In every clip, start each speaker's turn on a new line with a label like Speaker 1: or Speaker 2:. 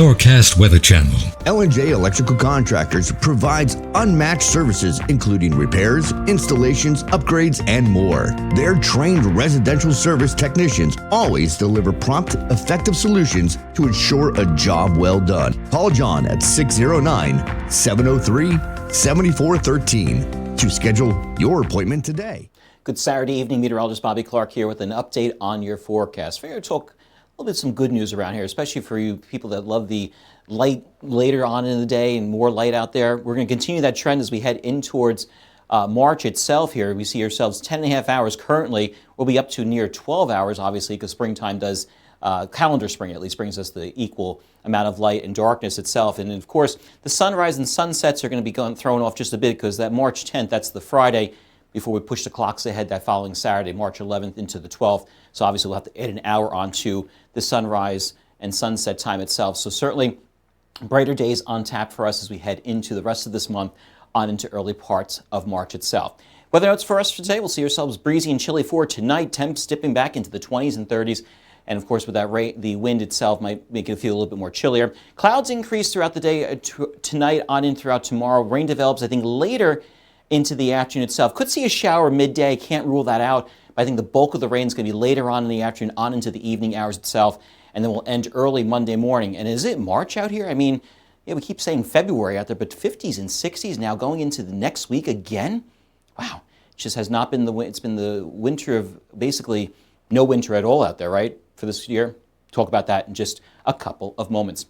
Speaker 1: Forecast Weather Channel.
Speaker 2: L&J Electrical Contractors provides unmatched services including repairs, installations, upgrades, and more. Their trained residential service technicians always deliver prompt, effective solutions to ensure a job well done. Call John at 609-703-7413 to schedule your appointment today.
Speaker 3: Good Saturday evening, Meteorologist Bobby Klark here with an update on your forecast. We're going to talk a little bit some good news around here, especially for you people that love the light later on in the day and more light out there. We're going to continue that trend as we head in towards March itself here. We see ourselves 10 and a half hours currently. We'll be up to near 12 hours, obviously, because springtime does, calendar spring at least, brings us the equal amount of light and darkness itself. And of course, the sunrise and sunsets are going to be thrown off just a bit because that March 10th, that's the Friday, before we push the clocks ahead that following Saturday, March 11th into the 12th. So obviously we'll have to add an hour onto the sunrise and sunset time itself. So certainly brighter days on tap for us as we head into the rest of this month on into early parts of March itself. Weather notes for us for today, we'll see ourselves breezy and chilly for tonight, temps dipping back into the 20s and 30s. And of course with that the wind itself might make it feel a little bit more chillier. Clouds increase throughout the day tonight on in throughout tomorrow. Rain develops, I think, later into the afternoon itself. Could see a shower midday, can't rule that out, but I think the bulk of the rain is going to be later on in the afternoon, on into the evening hours itself, and then we'll end early Monday morning. And is it March out here? I mean, yeah, we keep saying February out there, but 50s and 60s now going into the next week again? Wow, it just has not been it's been the winter of basically no winter at all out there, right, for this year? Talk about that in just a couple of moments.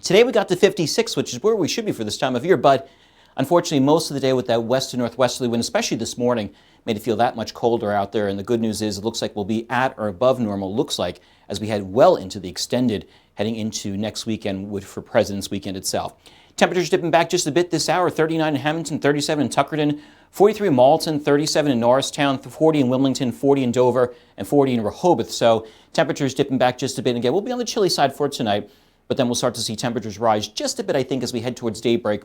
Speaker 3: Today we got to 56, which is where we should be for this time of year, but unfortunately, most of the day with that west to northwesterly wind, especially this morning, made it feel that much colder out there. And the good news is it looks like we'll be at or above normal, looks like, as we head well into the extended, heading into next weekend for President's Weekend itself. Temperatures dipping back just a bit this hour, 39 in Hamilton, 37 in Tuckerton, 43 in Malton, 37 in Norristown, 40 in Wilmington, 40 in Dover, and 40 in Rehoboth. So temperatures dipping back just a bit. And again, we'll be on the chilly side for tonight, but then we'll start to see temperatures rise just a bit, I think, as we head towards daybreak,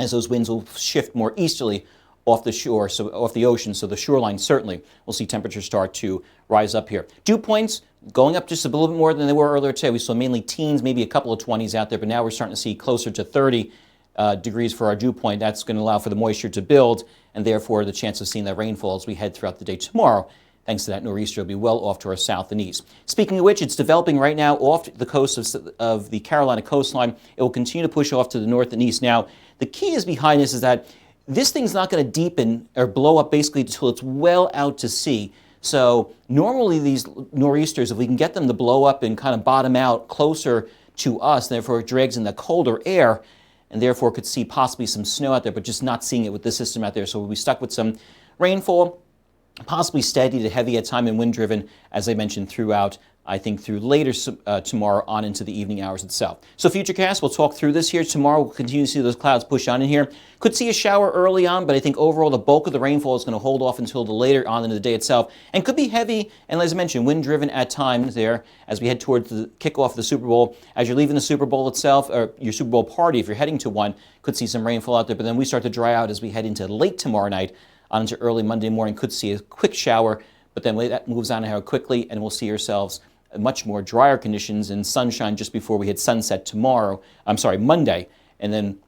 Speaker 3: as those winds will shift more easterly off the shore, so off the ocean, so the shoreline certainly will see temperatures start to rise up here. Dew points going up just a little bit more than they were earlier today. We saw mainly teens, maybe a couple of 20s out there, but now we're starting to see closer to 30 degrees for our dew point. That's going to allow for the moisture to build, and therefore the chance of seeing that rainfall as we head throughout the day tomorrow. Thanks to that nor'easter, will be well off to our south and east. Speaking of which, it's developing right now off the coast of the Carolina coastline. It will continue to push off to the north and east. Now, the key is behind this is that this thing's not going to deepen or blow up basically until it's well out to sea. So normally these nor'easters, if we can get them to blow up and kind of bottom out closer to us, therefore it drags in the colder air, and therefore could see possibly some snow out there, but just not seeing it with this system out there. So we'll be stuck with some rainfall, possibly steady to heavy at time and wind-driven, as I mentioned, throughout, I think, through later tomorrow on into the evening hours itself. So futurecast, we'll talk through this here. Tomorrow we'll continue to see those clouds push on in here. Could see a shower early on, but I think overall the bulk of the rainfall is going to hold off until the later on in the day itself, and could be heavy, and as I mentioned, wind-driven at times there as we head towards the kickoff of the Super Bowl. As you're leaving the Super Bowl itself, or your Super Bowl party, if you're heading to one, could see some rainfall out there, but then we start to dry out as we head into late tomorrow night on into early Monday morning. Could see a quick shower, but then that moves on how quickly, and we'll see ourselves much more drier conditions and sunshine just before we hit sunset Monday, and then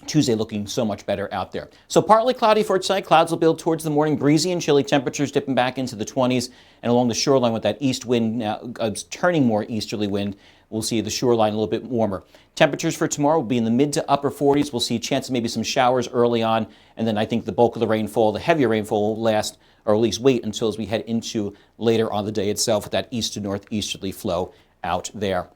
Speaker 3: Tuesday looking so much better out there. So partly cloudy for tonight. Clouds will build towards the morning, breezy and chilly, temperatures dipping back into the 20s, and along the shoreline with that east wind now turning more easterly wind, we'll see the shoreline a little bit warmer. Temperatures for tomorrow will be in the mid to upper 40s. We'll see a chance of maybe some showers early on, and then I think the bulk of the rainfall, the heavier rainfall, will last, or at least wait until as we head into later on the day itself with that east to northeasterly flow out there.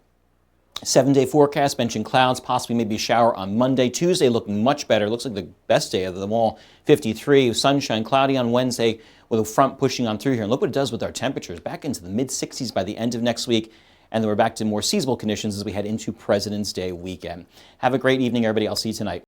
Speaker 3: 7-day forecast mentioned clouds, possibly maybe a shower on Monday. Tuesday looking much better. Looks like the best day of them all. 53, sunshine, cloudy on Wednesday with a front pushing on through here. And look what it does with our temperatures. Back into the mid-60s by the end of next week. And then we're back to more seasonal conditions as we head into President's Day weekend. Have a great evening, everybody. I'll see you tonight.